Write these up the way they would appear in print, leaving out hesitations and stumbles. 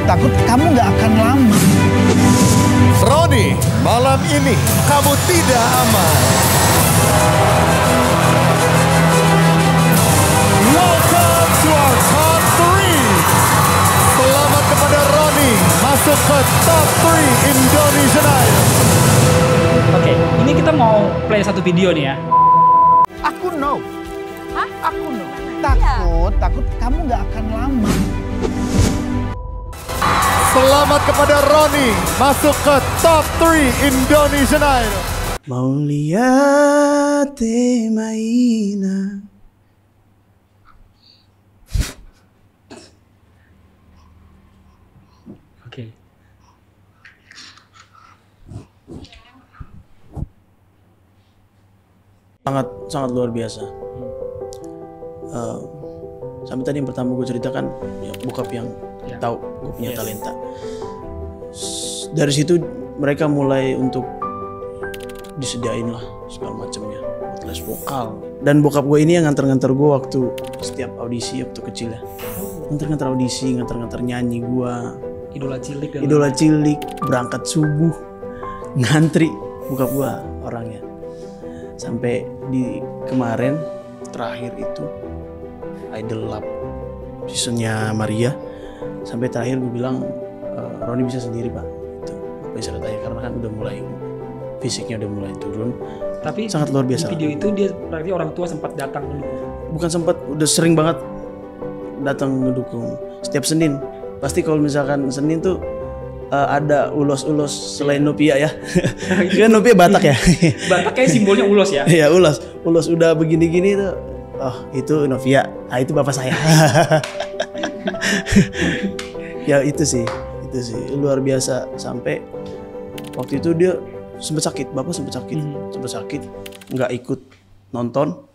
takut kamu nggak akan lama. Roni, malam ini kamu tidak aman. Welcome to our top 3. Selamat kepada Roni masuk ke top 3 Indonesian Idol. Oke, ini kita mau play satu video nih ya. Aku no. Hah? Aku no. Takut kamu nggak akan lama. Selamat kepada Roni masuk ke top 3 Indonesian Idol. Mau lihat Maina. Oke. Sangat luar biasa. Sampai tadi yang pertama gue ceritakan ya, bokap yang tahu gue punya talenta. Dari situ mereka mulai untuk disediain lah segala macamnya, les vokal. Dan bokap gue ini yang nganter-nganter gue waktu setiap audisi waktu kecil ya. Nganter-nganter audisi, nganter-nganter nyanyi gue. Idola cilik, berangkat subuh, ngantri bokap gue orangnya. Sampai di kemarin terakhir itu Idol Lab seasonnya Maria, sampai terakhir gue bilang Roni bisa sendiri pak, itu apa yang saya tanya karena kan udah mulai fisiknya udah mulai turun. Tapi sangat luar biasa. Di video itu dia berarti orang tua sempat datang mendukung. Bukan sempat, udah sering banget datang mendukung setiap Senin. Pasti kalau misalkan Senin tuh ada ulos-ulos selain Nopia ya. Kan Nopia Batak ya. Batak kayak simbolnya ulos ya. Iya ulos udah begini-gini tuh. Oh itu Novia, itu bapak saya. Ya itu sih luar biasa. Sampai waktu itu dia sempat sakit, bapak sempat sakit, nggak ikut nonton.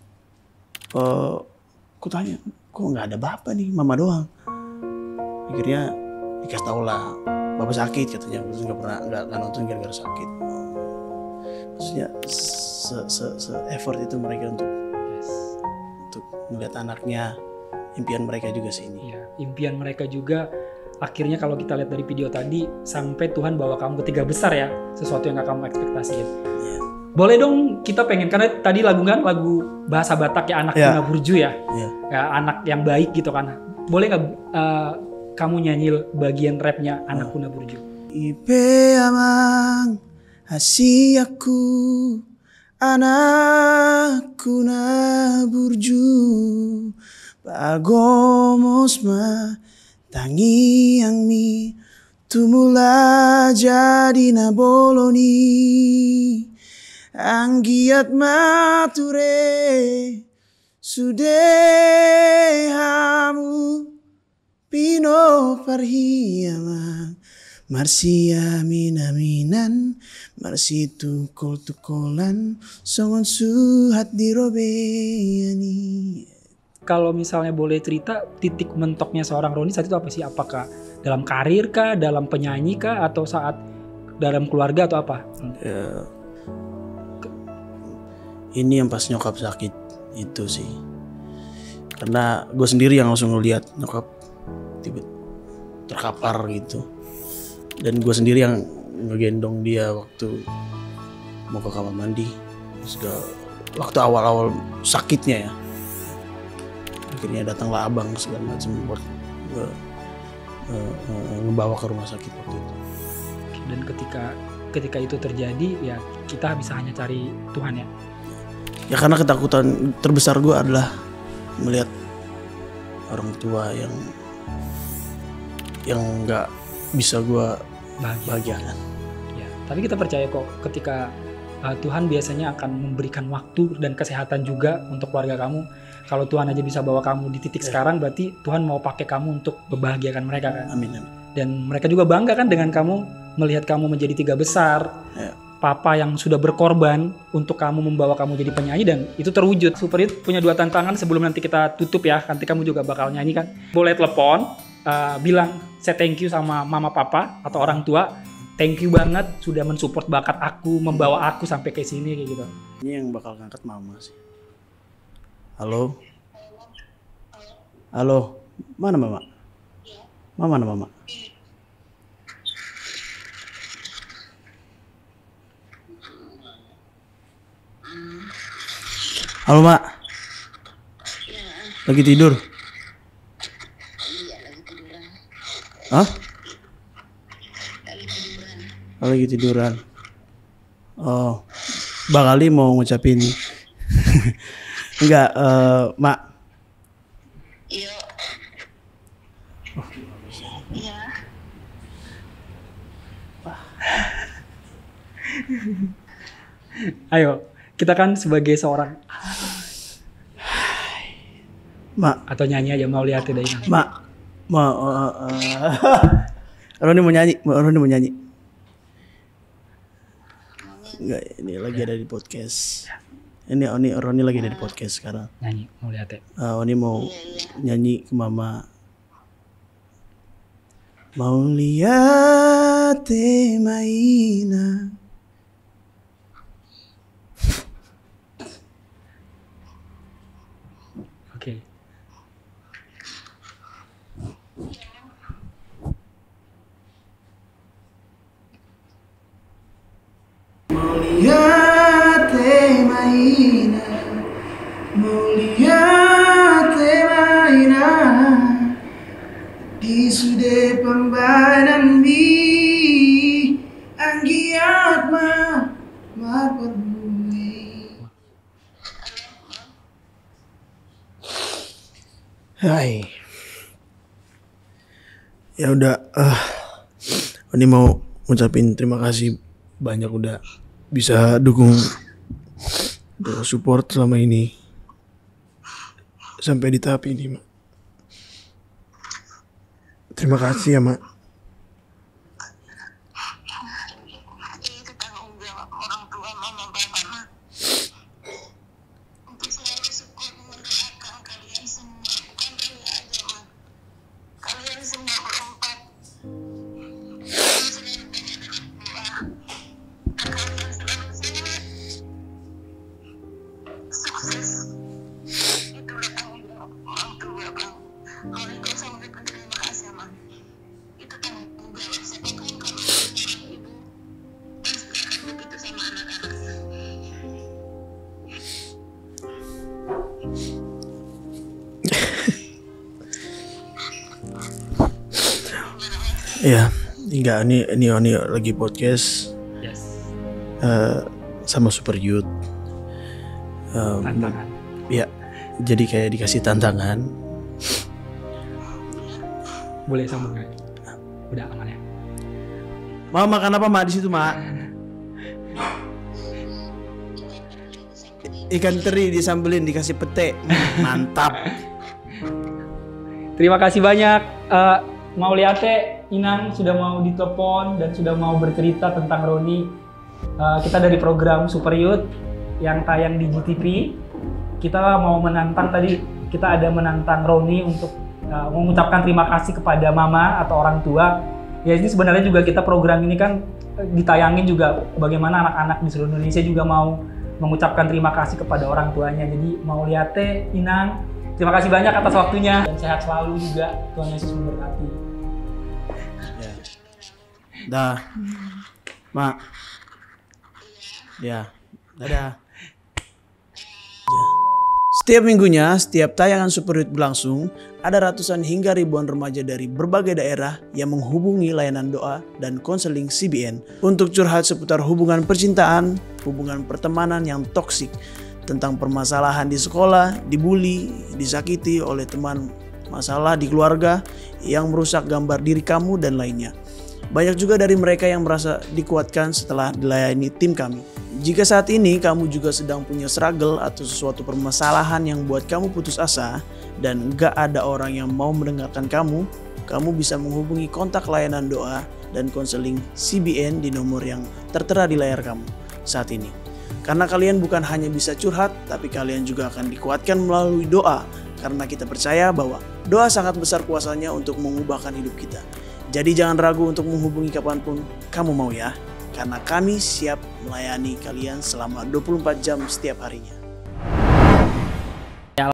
Aku tanya, kok nggak ada bapak nih, mama doang. Akhirnya dikasih tahu lah, bapak sakit katanya, terus nggak nonton gara-gara sakit. Maksudnya se effort itu mereka untuk melihat anaknya, impian mereka juga sih ini. Ya, impian mereka juga. Akhirnya kalau kita lihat dari video tadi, sampai Tuhan bawa kamu ke 3 besar ya, sesuatu yang gak kamu ekspektasiin. Yeah. Boleh dong, kita pengen, karena tadi lagu bahasa Batak ya, anak Puna Burju ya, ya, anak yang baik gitu kan. Boleh gak kamu nyanyi bagian rapnya anak Puna Burju? Ipe amang hasiaku anak Puna Burju bagomos ma tangi yang mi tumula jadi naboloni anggiat mature sudehamu pino parhiyamang marsia minaminan marsi tukol-tukolan songon suhat dirobeyani. Kalau misalnya boleh cerita, titik mentoknya seorang Roni saat itu apa sih? Apakah dalam karir kah, dalam penyanyi kah, atau saat dalam keluarga atau apa? Ini yang pas nyokap sakit itu sih. Karena gue sendiri yang langsung ngeliat nyokap tiba terkapar gitu. Dan gue sendiri yang ngegendong dia waktu mau ke kamar mandi. Waktu awal-awal sakitnya ya. Akhirnya datanglah abang segala macam buat ngebawa ke rumah sakit waktu itu. Dan ketika itu terjadi ya kita bisa hanya cari Tuhan ya. Ya karena ketakutan terbesar gue adalah melihat orang tua yang nggak bisa gue bahagiakan. Ya, tapi kita percaya kok ketika Tuhan biasanya akan memberikan waktu dan kesehatan juga untuk keluarga kamu. Kalau Tuhan aja bisa bawa kamu di titik sekarang, berarti Tuhan mau pakai kamu untuk membahagiakan mereka kan. Amin. Dan mereka juga bangga kan dengan kamu, melihat kamu menjadi 3 besar. Ya. Papa yang sudah berkorban untuk kamu, membawa kamu jadi penyanyi, dan itu terwujud. Super Hit punya 2 tantangan sebelum nanti kita tutup ya. Nanti kamu juga bakal nyanyi kan. Boleh telepon, bilang saya thank you sama mama papa atau orang tua. Thank you banget sudah mensupport bakat aku, membawa aku sampai ke sini kayak gitu. Ini yang bakal ngangkat mama sih. Halo? Halo? Mana mama? Mana mama? Halo Mak. Lagi tidur? Iya, lagi tiduran. Hah? Lagi tiduran. Oh, lagi tiduran. Oh, Bang Ali mau ngucapin enggak, Mak. Iya. Iya. Ayo, kita kan sebagai seorang Mak, atau nyanyi aja mau lihat deh Inang. Mak. Roni mau nyanyi, Roni mau nyanyi. Enggak, ini lagi ada di podcast. Ini Roni lagi ada di podcast sekarang. Nyanyi, mau lihat deh. Roni mau nyanyi ke Mama. Mau lihat maina. Oke. Mau lihat maina. Mau lihat maina. Di sude pembanan bi anggiat ma peduli. Hai. Ya udah, ini mau ngucapin terima kasih banyak udah bisa dukung, udah support selama ini sampai di tahap ini, Mak. Terima kasih ya, Mak. Itu tanggung jawab orang tua mama bapak mah. Untuk selalu support mendoakan kalian semua, bukan Roni aja mah. Kalian semua berempat. Kalian selalu banyak doa. Kalian selalu sehat. Sukses. Itulah tanggung jawab orang tua bang. Roni gak usah memberikan terima kasih mah. Itu tanggung jawab siapapun kalau seorang ibu pasti akan begitu sama anak-anaknya. Iya, enggak, ini lagi podcast Yes. sama Super Youth. Tantangan. Ya, jadi kayak dikasih tantangan. Boleh sambung nggak? Udah aman ya. Mau makan apa, Mak, di situ, Mak? Ikan teri disambelin, dikasih pete. Mantap. Terima kasih banyak mau lihatnya Inang sudah mau ditelepon dan sudah mau bercerita tentang Roni. Kita dari program Super Youth yang tayang di GTV. Kita mau menantang tadi, kita ada menantang Roni untuk mengucapkan terima kasih kepada mama atau orang tua. Ya ini sebenarnya juga kita program ini kan ditayangin juga bagaimana anak-anak di seluruh Indonesia juga mau mengucapkan terima kasih kepada orang tuanya. Jadi mau lihatnya Inang, terima kasih banyak atas waktunya dan sehat selalu juga. Tuhan Yesus memberkati. Ya. Dah. Mak. Ya. Dadah. Setiap minggunya, setiap tayangan Super Youth berlangsung, ada ratusan hingga ribuan remaja dari berbagai daerah yang menghubungi layanan doa dan konseling CBN untuk curhat seputar hubungan percintaan, hubungan pertemanan yang toksik, tentang permasalahan di sekolah, dibully, disakiti oleh teman, masalah di keluarga yang merusak gambar diri kamu dan lainnya. Banyak juga dari mereka yang merasa dikuatkan setelah dilayani tim kami. Jika saat ini kamu juga sedang punya struggle atau sesuatu permasalahan yang buat kamu putus asa dan gak ada orang yang mau mendengarkan kamu bisa menghubungi kontak layanan doa dan konseling CBN di nomor yang tertera di layar kamu saat ini. Karena kalian bukan hanya bisa curhat, tapi kalian juga akan dikuatkan melalui doa. Karena kita percaya bahwa doa sangat besar kuasanya untuk mengubahkan hidup kita. Jadi jangan ragu untuk menghubungi kapanpun kamu mau ya. Karena kami siap melayani kalian selama 24 jam setiap harinya.